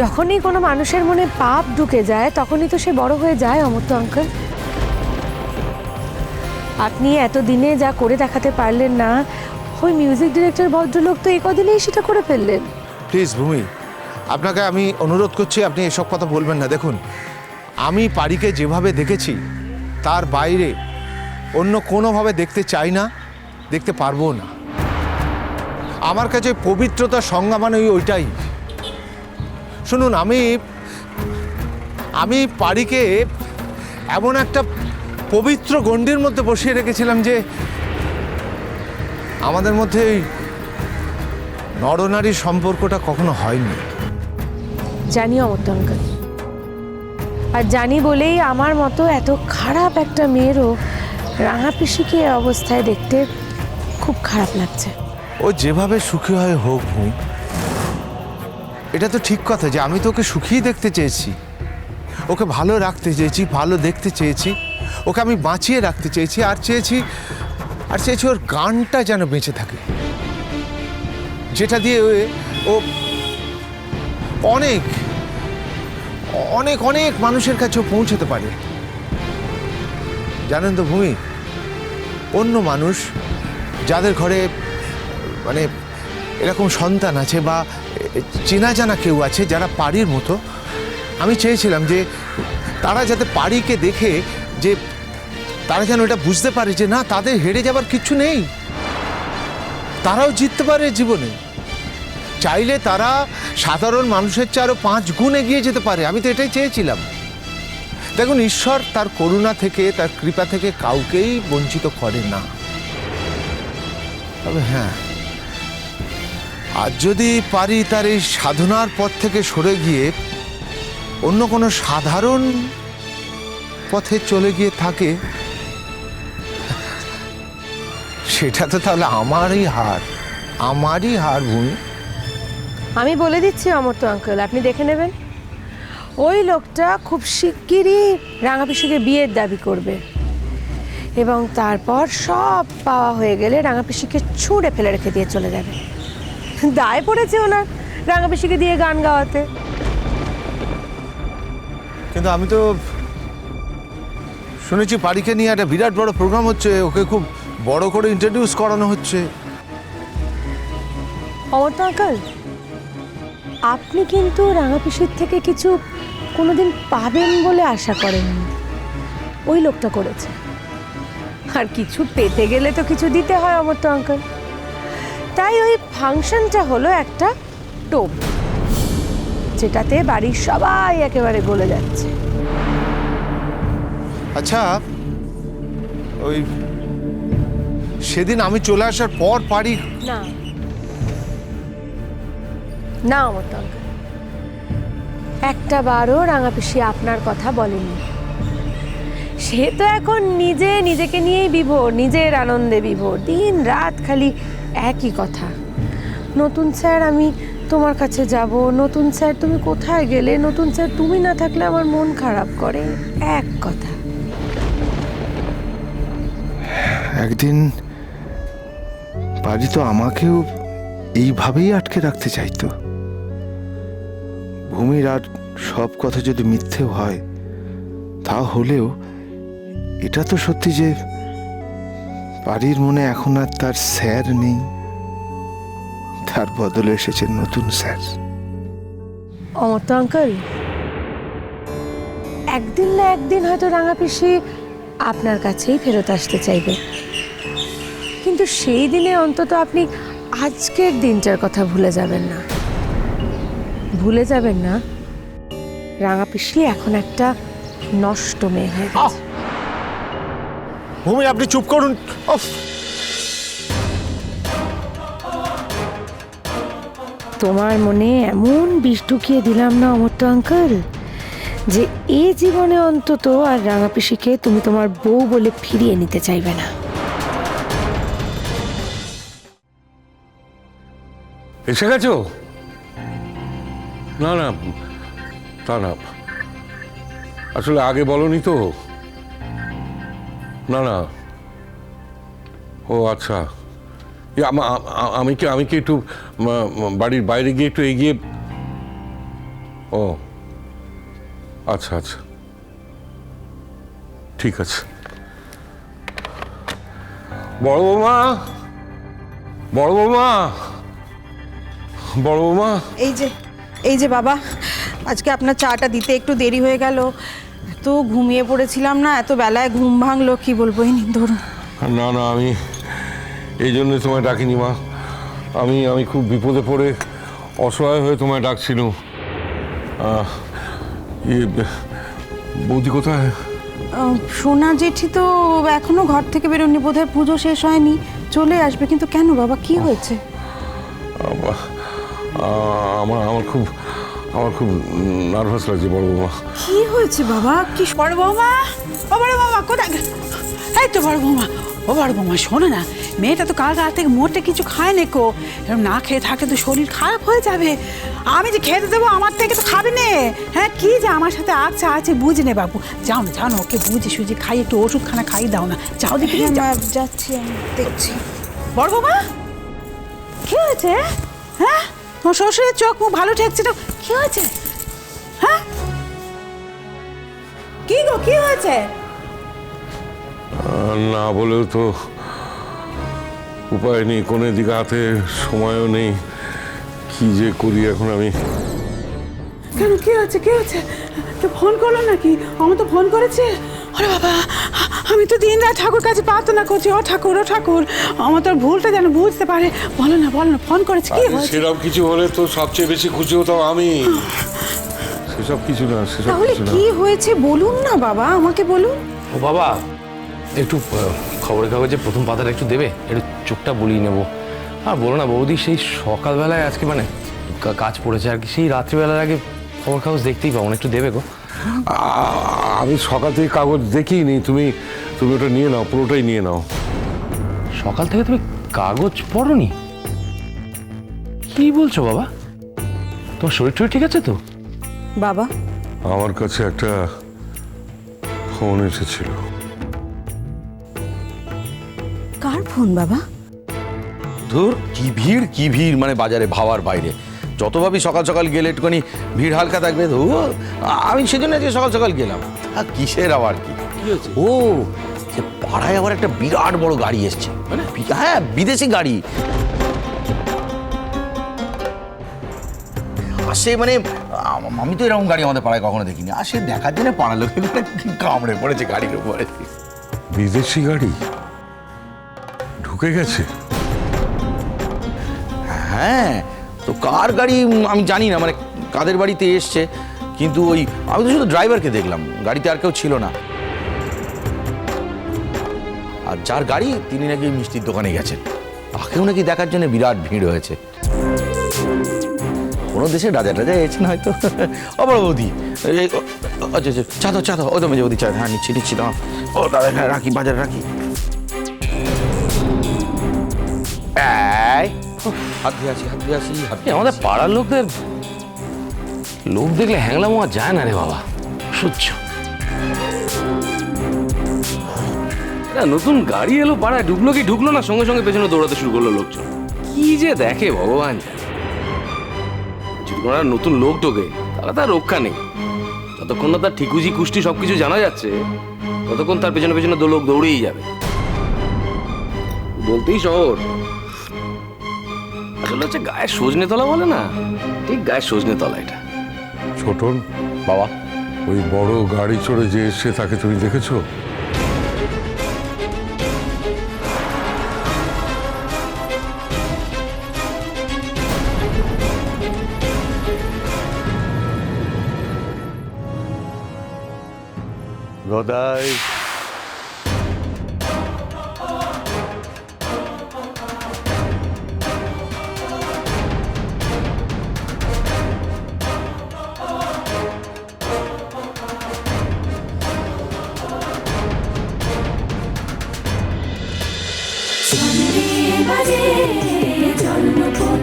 যখনই কোনো মানুষের মনে পাপ ঢুকে যায় তখনই তো সে বড় হয়ে যায় অমর্ত্য আঙ্কেল। আপনি এতদিনে যা করে দেখাতে পারলেন না, ওই মিউজিক ডিরেক্টর ভদ্রলোক তো এই কদিনেই সেটা করে ফেললেন। প্লিজ ভূমি, আপনাকে আমি অনুরোধ করছি আপনি এসব কথা বলবেন না। দেখুন, আমি পারিকে যেভাবে দেখেছি তার বাইরে অন্য কোনোভাবে দেখতে চাই না, দেখতে পারবো না। আমার কাছে পবিত্রতার সংজ্ঞা মানে ওইটাই। শুনুন, আমি পারিকে এমন একটা পবিত্র গণ্ডির মধ্যে বসিয়ে রেখেছিলাম যে আমাদের মধ্যে নরনারীর সম্পর্কটা কখনো হয়নি। জানি অমর্ত্য আঙ্কেল, আর জানি বলেই আমার মতো এত খারাপ একটা মেয়েরও রাঙা পিসিকে এই অবস্থায় দেখতে খুব খারাপ লাগছে। ও যেভাবে সুখী হয় হোক ভূমি, এটা তো ঠিক কথা যে আমি তো ওকে সুখী দেখতে চেয়েছি, ওকে ভালো রাখতে চেয়েছি, ভালো দেখতে চেয়েছি, ওকে আমি বাঁচিয়ে রাখতে চেয়েছি, আর চেয়েছি ওর গানটা যেন বেঁচে থাকে, যেটা দিয়ে ও অনেক অনেক অনেক মানুষের কাছেও পৌঁছতে পারে। জানেন তো ভূমি, অন্য মানুষ যাদের ঘরে মানে এরকম সন্তান আছে বা চেনা জানা কেউ আছে যারা পারির মতো, আমি চেয়েছিলাম যে তারা যাতে পারিকে দেখে যে তারা যেন এটা বুঝতে পারে যে না, তাদের হেরে যাবার কিছু নেই, তারাও জিততে পারে জীবনে। চাইলে তারা সাধারণ মানুষের চেয়ে আরো 5 গুণ এগিয়ে যেতে পারে। আমি তো এটাই চেয়েছিলাম। দেখুন, ঈশ্বর তার করুণা থেকে, তার কৃপা থেকে কাউকেই বঞ্চিত করে না। তবে হ্যাঁ, আজ যদি পারি তার এই সাধনার পথ থেকে সরে গিয়ে অন্য কোনো সাধারণ পথে চলে গিয়ে থাকে, সেটা তো তাহলে আমারই হার ভূমি। আমি বলে দিচ্ছি অমর্ত্য আঙ্কেল, আপনি দেখে নেবেন, ওই লোকটা খুব শিগগিরই রাঙা পিসিকে বিয়ের দাবি করবে এবং তারপর সব পাওয়া হয়ে গেলে রাঙা পিসিকে ছুঁড়ে ফেলে রেখে দিয়ে চলে যাবে। দায় পড়েছে ওনার রাঙা পিসিকে দিয়ে গান গাওয়াতে। কিন্তু আমি তো শুনেছি পারিকে নিয়ে একটা বিরাট বড় প্রোগ্রাম হচ্ছে, ওকে খুব বড় করে ইন্ট্রোডিউস করানো হচ্ছে। অমর্ত্য আঙ্কেল, আপনি কিন্তু রাঙা পিসির থেকে কিছু কোনোদিন পাবেন বলে আশা করেননি, ওই লোকটা করেছে। আর কিছু পেতে গেলে তো কিছু দিতে হয় অমর্ত্য আঙ্কেল। তাই ওই ফাংশনটা হলো একটা টোপ, যেটাতে বাড়ির সবাই একেবারে গলে যাচ্ছে। আচ্ছা, ওই সেদিন আমি চলে আসার পর পারি না না অমর্ত্য আঙ্কেল, একটা বারও রাঙা পিসি আপনার কথা বলেনি। সে তো এখন নিজেকে নিয়েই বিভোর, নিজের আনন্দে বিভোর, দিন রাত খালি একই কথা। নতুন স্যার আমি তোমার কাছে যাব, নতুন স্যার তুমি কোথায় গেলে, নতুন স্যার তুমি না থাকলে আমার মন খারাপ করে, এক কথা। একদিন পারি তো আমাকেও এইভাবেই আটকে রাখতে চাইতো। ভূমির আর সব কথা যদি মিথ্যেও হয়, তা হলেও এটা তো সত্যি যে পারির মনে এখন আর তার স্যার নেই, তার বদলে এসেছে নতুন স্যার। অমর্ত্য আঙ্কেল, একদিন না একদিন হয়তো রাঙা পিসি আপনার কাছেই ফেরত আসতে চাইবে, কিন্তু সেই দিনে অন্তত আপনি আজকের দিনটার কথা ভুলে যাবেন না। ভুলে যাবেন না রাঙা পিসি এখন একটা নষ্ট মেয়ে হয়ে গেছে। ভূমি, আপনি চুপ করুন। তোমার মনে এমন বিষ ঢুকিয়ে দিলাম না অমর্ত্য আঙ্কেল, যে এ জীবনে অন্তত আর রাঙা পিসিকে তুমি তোমার বউ বলে ফিরিয়ে নিতে চাইবে না। এসে গেছো? না না, তা না, আসলে আগে বলনি তো। না না, ও আচ্ছা, আমি কি একটু বাড়ির বাইরে গিয়ে একটু এগিয়ে। ও আচ্ছা আচ্ছা, ঠিক আছে। বড় বৌমা, বড় বৌমা, বড় বৌমা। এই যে বাবা, আজকে আপনার চাটা দিতে একটু দেরি হয়ে গেল। এত ঘুমিয়ে পড়েছিলাম না, এত বেলায় ঘুম ভাঙলো, কি বলবো। এই নিন ধরুন। না না, আমি এই জন্য তোমায় ডাকিনি মা। আমি খুব বিপদে পড়ে অসহায় হয়ে তোমায় ডাকছিল। বৌদি কোথায়? সোনা জেঠি তো এখনো ঘর থেকে বেরোনি, বোধহয় পুজো শেষ হয়নি, চলে আসবে। কিন্তু কেন বাবা, কি হয়েছে? আমার খুব নার্ভাস লাগছে বড় বৌমা। কি হয়েছে বাবা? কি? বড় বৌমা, ও বড় বৌমা কোথায়? এই তো বড় বৌমা। ও বড় বৌমা, শোনো না, মেয়েটা তো কাল রাত থেকে মোটে কিছু খায় না কো। এরকম না খেয়ে থাকলে তো শরীর খারাপ হয়ে যাবে। আমি যে খেতে দেবো, আমার থেকে তো খাবে নে। হ্যাঁ, কি যে আমার সাথে আছে বুঝে নে বাবু। যাও না, যাও না, ওকে বুঝে সুঝে খাই, একটু ওষুধখানা খাইয়ে দাও না। যাও দেখি। যাচ্ছি, আমি দেখছি। বড় বৌমা, কি হয়েছে? হ্যাঁ, তোমার শ্বশুরের চোখ মুখ ভালো ঠেকছে না, কি হয়েছে? হ্যাঁ, কি গো, কি হয়েছে? না বলেও তো উপায় নেই, কোনো দিকে হাতে সময়ও নেই। কি যে করি এখন আমি। কেন, কি হয়েছে, কি হয়েছে? তো ফোন করলো নাকি? আমার তো ফোন করেছে। আরে বাবা, আমি তো দিন রাত ঠাকুর কাছে প্রার্থনা করছি, ও ঠাকুর, ও ঠাকুর, আমার তোর ভুলটা যেন বুঝতে পারে। বলো না, বলো না, ফোন করেছে, কি হয়েছে? সেরকম কিছু হলে তো সবচেয়ে বেশি খুশি হতাম আমি। সেসব কিছু না, সেসব তাহলে কিছু না। কি হয়েছে বলুন না বাবা, আমাকে বলুন। ও বাবা, একটু খবরের কাগজে প্রথম পাতাটা একটু দেবে, একটু চোখটা বুলিয়ে নেবো। আর বলো না বৌদি, সেই সকালবেলায় আজকে মানে কাজ পড়েছে আর কি, সেই রাত্রিবেলার আগে খবর কাগজ দেখতেই পাবো না, একটু দেবে গো। আমি সকাল থেকে কাগজ দেখিনি। তুমি ওটা নিয়ে নাও, পুরোটাই নিয়ে নাও। সকাল থেকে তুমি কাগজ পড়োনি? কি বলছো বাবা? তোমার শরীর টরীর ঠিক আছে তো? বাবা, আমার কাছে একটা ফোন এসেছিল। কার ফোন বাবা? ধুর, কি ভিড় মানে বাজারে ভাবার বাইরে। যত ভাবি সকাল সকাল গেলে একটুখানি ভিড় হালকা থাকবে। ধুর, আমি সেজন্য আজকে সকাল সকাল গেলাম। আর কিসের আবার কি? ও, সে পাড়ায় আবার একটা বিরাট বড় গাড়ি এসছে, মানে হ্যাঁ, বিদেশি গাড়ি আসে। মানে আমি তো এরকম গাড়ি আমাদের পাড়ায় কখনো দেখিনি। আর সে দেখার জন্য পাড়ার লোক কামড়ে পড়েছে গাড়ির উপরে। বিদেশি গাড়ি ঢুকে গেছে? হ্যাঁ, তো কার গাড়ি আমি জানি না, মানে কাদের বাড়িতে এসছে। কিন্তু ওই আমি তো শুধু ড্রাইভারকে দেখলাম, গাড়িতে আর কেউ ছিল না। আর যার গাড়ি তিনি নাকি মিষ্টির দোকানে গেছেন, তাকেও নাকি দেখার জন্য বিরাট ভিড় হয়েছে। কোনো দেশে রাজা টাজা এসেছেন হয়তো। আবার বৌদি, আচ্ছা আচ্ছা, চা দাও, ও তো মেজে বৌদি চা। হ্যাঁ, নিচ্ছি দাও। ও দাদা, হ্যাঁ রাখি, বাজারে রাখি। হাত ধুয়ে আসি। আমাদের পাড়ার লোক দেখলে হ্যাংলামো আর যায় না রে বাবা, সহ্য। নতুন গাড়ি এলো পাড়ায়, ঢুকলো না, সঙ্গে সঙ্গে পেছনে দৌড়াতে শুরু করলো লোকজন। কি যে দেখে ভগবান জানে। যদি কোনো নতুন লোক ঢোকে তাহলে তার রক্ষা নেই। যতক্ষণ না তার ঠিকুজি কুষ্টি সবকিছু জানা যাচ্ছে, ততক্ষণ তার পেছনে পেছনে লোক দৌড়েই যাবে। বলতেই শহর, আসলে হচ্ছে গায়ের সজনে তলা বলে না, ঠিক গায়ের সজনে তলা এটা। ছোটন বাবা, ওই বড় গাড়ি চড়ে যে এসছে তাকে তুমি দেখেছো? গদাই, বাজে জন্মপথ